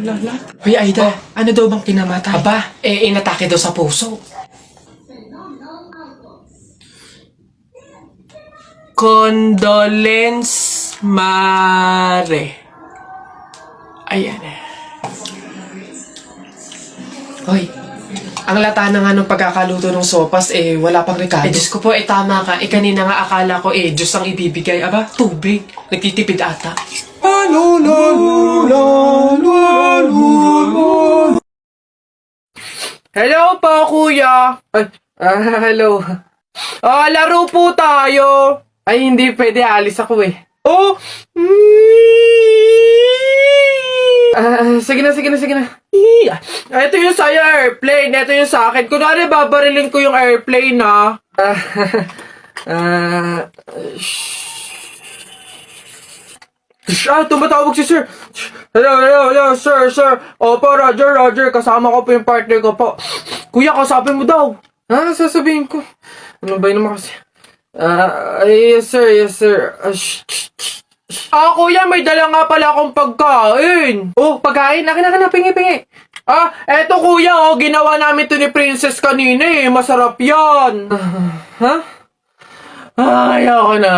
Lala. Uy, Aida, ano daw bang kinamatay? Aba, inatake daw sa puso. Condolence Mare. Ayan eh. Hoy, ang lata na nga ng pagkakaluto ng sopas wala pang rekado. Diyos ko po, tama ka. Kanina nga akala ko Diyos ang ibibigay. Aba, tubig. Nagtitipid ata. Hello po, kuya. Hello. Laro po tayo. Ay, hindi pwede. Alis ako Oh! Sige na. Ito yung sa'yo, airplane. Ito yung sa akin. Kunwari, babarilin ko yung airplane, ha? Tumatawag si sir. Hello, sir. Opo, Roger. Kasama ko po yung partner ko po. Kuya, kausapin mo daw. Sasabihin ko. Ano ba yun naman kasi? Yes, sir. Kuya, may dala nga pala akong pagkain. Oh, pagkain? Akin, pingi. Eto kuya, ginawa namin to ni Princess kanina Masarap yan. Ayoko na.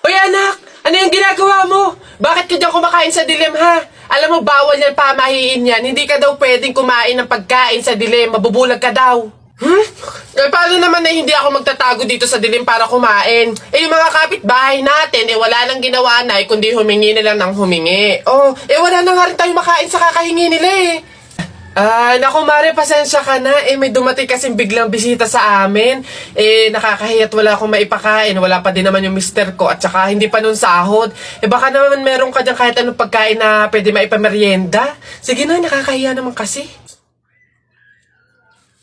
Uy anak! Ano yung ginagawa mo? Bakit ka dyan kumakain sa dilim ha? Alam mo, bawal yan, pamahiin yan. Hindi ka daw pwedeng kumain ng pagkain sa dilim. Mabubulag ka daw. Paano naman na hindi ako magtatago dito sa dilim para kumain? Yung mga kapitbahay natin, wala nang ginawa na kundi humingi nila ng humingi. Wala na nga rin tayo makain sa kakahingi nila naku Mare, pasensya ka na. May dumating kasing biglang bisita sa amin. Nakakahiya't wala akong maipakain. Wala pa din naman yung mister ko. At saka hindi pa nun sahod. Baka naman meron ka dyan kahit anong pagkain na pwede maipamerienda. Sige na, nakakahiya naman kasi.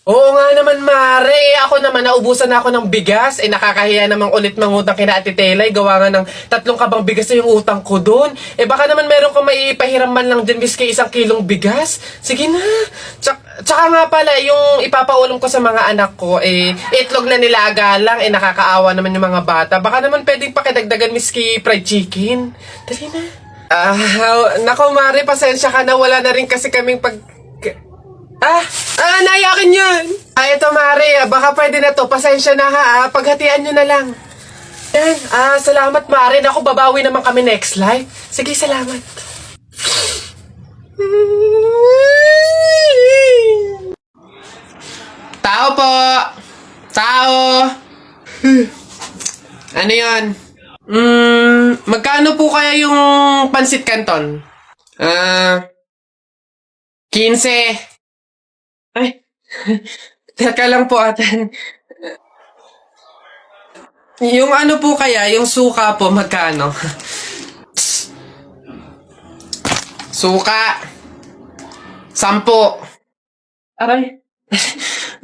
Oo nga naman, Mare. Ako naman, naubusan na ako ng bigas. Nakakahiya namang ulit mangutang kina Ate Telay. Gawa nga ng 3 kabang bigas na yung utang ko doon. Baka naman meron kang maipahiram man lang dyan, miski 1 kilong bigas. Sige na. Tsaka nga pala, yung ipapaulam ko sa mga anak ko, itlog na nilaga lang. Nakakaawa naman yung mga bata. Baka naman pwedeng pakidagdagan, miski fried chicken. Dali na. Nako, Mare, pasensya ka na. Wala na rin kasi kaming nayakin yun. Ito Mare, baka pwede na to. Pasensya na ha, paghatian nyo na lang. Yan, salamat Mare. Naku, babawi naman kami next live. Sige, salamat. Tao po. Tao. Ano yan? Magkano po kaya yung pansit canton? 15. Ay, teka lang po ate. Yung ano po kaya, yung suka po, magkano? Suka. 10. Aray.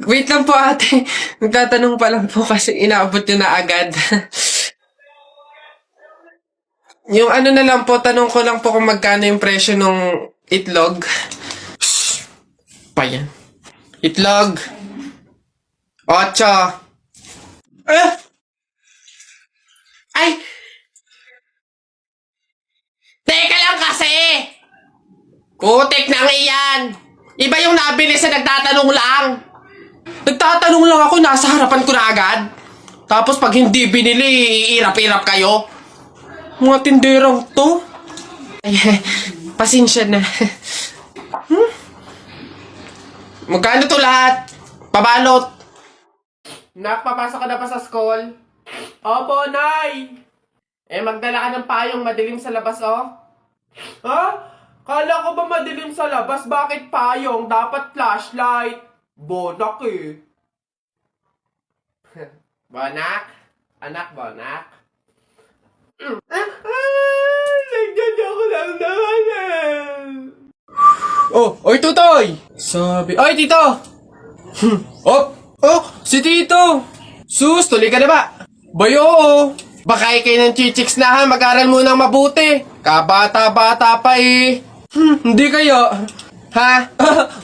Wait lang po ate. Nagtatanong pa lang po kasi inaabot nyo na agad. Yung ano na lang po, tanong ko lang po kung magkano yung presyo ng itlog. Pa yan. Itlog. 8. Ay! Teka lang kasi! Kutik na iyan! Iba yung nabili sa nagtatanong lang. Nagtatanong lang ako, nasa harapan ko na agad. Tapos pag hindi binili, iirap-irap kayo. Mga tinderang to. Ay, pasensya na. Magkano to lahat? Pabalot. Nak, papasok ka na pa sa school? Opo, Nay. Magdala ka ng payong madilim sa labas, Ha? Kala ko ba madilim sa labas? Bakit payong? Dapat flashlight. Bonak Bonak? Anak, bonak? Nagdala ko lang naman Oy, Tutoy! Sabi... Oy, Tito! Si Tito! Sus, tuloy ka na ba? Bayo, Baka kayo ng chichiks na ha, mag-aral mo nang mabuti. Kabata-bata pa Hindi kaya. Ha?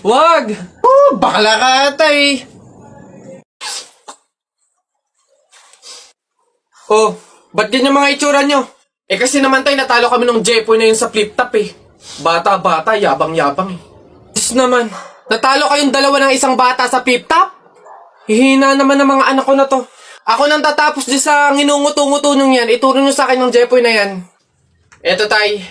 Wag! Oh, bakla ka ata eh. Oh, ba't ganyan mga itsura nyo? Eh kasi naman tayo natalo kami ng Jepoy na yun sa flip top eh. Bata-bata, yabang-yabang eh. Diyos naman, natalo kayong dalawa ng isang bata sa flip top? Hihina naman ng mga anak ko na to. Ako nang tatapos di sa nginunguto-nguto nyo yan, ituro nyo sa akin ng Jepoy na yan. Eto tay.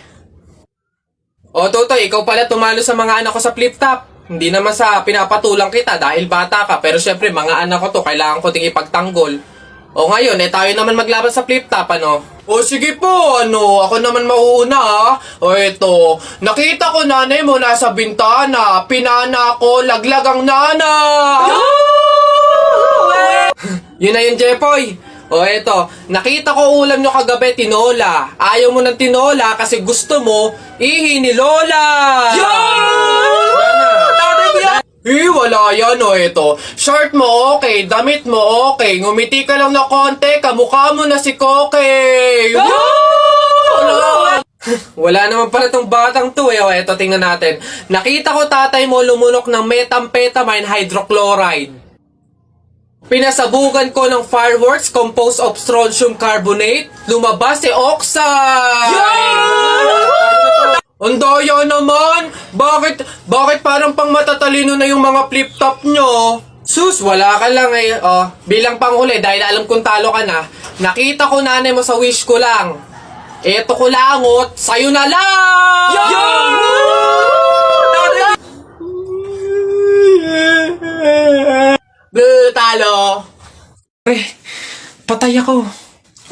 O Totoy, ikaw pala tumalo sa mga anak ko sa flip top. Hindi naman sa pinapatulang kita dahil bata ka, pero syempre mga anak ko to, kailangan ko ting ipagtanggol. O ngayon, tayo naman maglaban sa flip top, ano? O sige po, ako naman mauuna ha. O eto, nakita ko nanay mo nasa bintana, pinana ko, laglag ang nana. Yun na yun, Jepoy. O eto, nakita ko ulam nyo kagabi, tinola. Ayaw mo ng tinola kasi gusto mo, ihi ni Lola. Wala yan eto. Short mo okay, damit mo okay, ngumiti ka lang na konti, kamukha mo na si Koke. Wala naman pala tong batang to eh. O eto, tingnan natin. Nakita ko tatay mo lumunok ng methamphetamine hydrochloride. Pinasabugan ko ng fireworks composed of strontium carbonate. Lumabas si oxide! Ang daya naman! Bakit parang pang matatalino na yung mga flip-top nyo? Sus, wala ka lang eh. Oh, bilang panghuli, dahil alam kong talo ka na, nakita ko nanay mo sa wish ko lang. Eto ko langot, sa'yo na lang! Talo! Patay ako.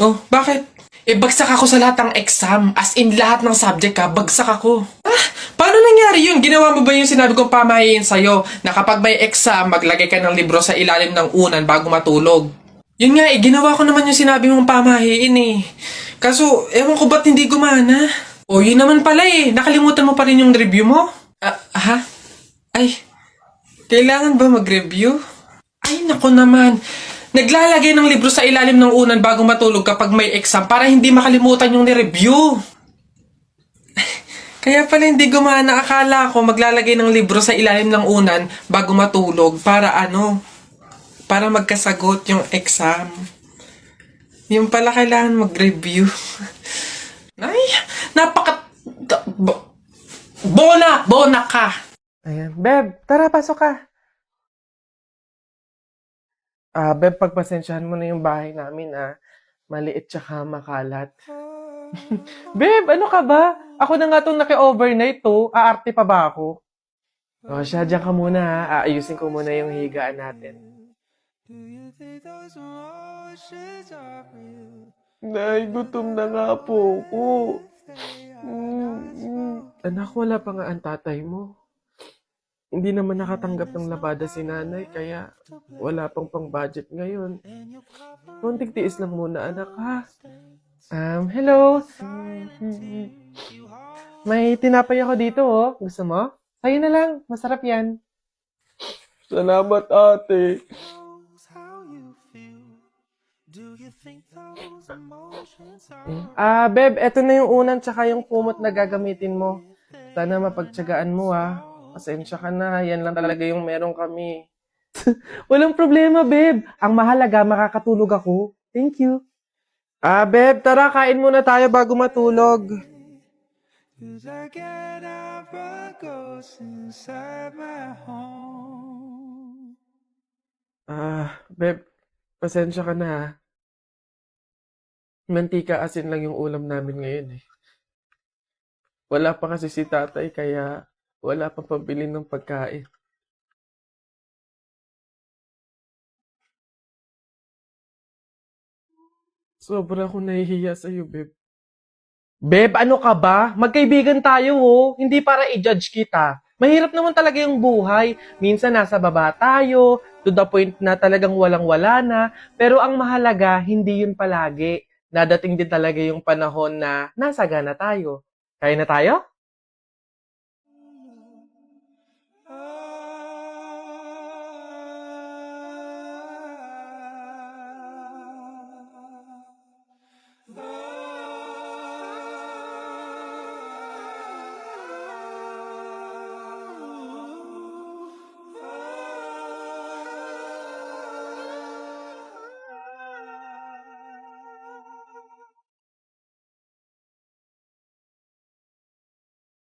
Oh, bakit? Bagsak ako sa lahat ng exam. As in, lahat ng subject bagsak ako. Paano nangyari yun? Ginawa mo ba yung sinabi kong pamahiin sa'yo na kapag may exam, maglagay ka ng libro sa ilalim ng unan bago matulog? Yun nga ginawa ko naman yung sinabi mong pamahiin eh. Kaso, ewan ko ba't hindi gumana? O, yun naman pala eh. Nakalimutan mo pa rin yung review mo? Ha? Ay, kailangan ba mag-review? Ay, nako naman. Naglalagay ng libro sa ilalim ng unan bago matulog kapag may exam para hindi makalimutan yung ni-review. Kaya pala hindi gumana. Akala ko maglalagay ng libro sa ilalim ng unan bago matulog para para magkasagot yung exam. Yung pala kailangan mag-review. Ay, Bona ka! Ayan. Beb, tara, pasok ka. Beb, pagpasensyahan mo na yung bahay namin, Maliit tsaka makalat. Beb, ano ka ba? Ako na nga itong naki-overnight to. Aarte pa ba ako? O siya, dyan ka muna Aayusin ko muna yung higaan natin. Nay, gutom na nga po ako. Anak, wala pa nga ang tatay mo. Hindi naman nakatanggap ng labada si nanay, kaya wala pang pang-budget ngayon. Konting tiis lang muna, anak, ha? Hello? May tinapay ako dito, Gusto mo? Sa'yo na lang. Masarap yan. Salamat, ate. Beb, eto na yung unan tsaka yung kumot na gagamitin mo. Sana mapagtyagaan mo, Pasensya ka na. Yan lang talaga yung meron kami. Walang problema, Beb. Ang mahalaga, makakatulog ako. Thank you. Beb, tara, kain muna tayo bago matulog. Beb, pasensya ka na, Mantika asin lang yung ulam namin ngayon, Wala pa kasi si tatay, kaya wala pang pambili ng pagkain. Sobra akong nahihiya sa'yo, Beb. Beb, ano ka ba? Magkaibigan tayo, Hindi para i-judge kita. Mahirap naman talaga yung buhay. Minsan nasa baba tayo, to the point na talagang walang-wala na. Pero ang mahalaga, hindi yun palagi. Dadating din talaga yung panahon na nasagana tayo. Kaya na tayo?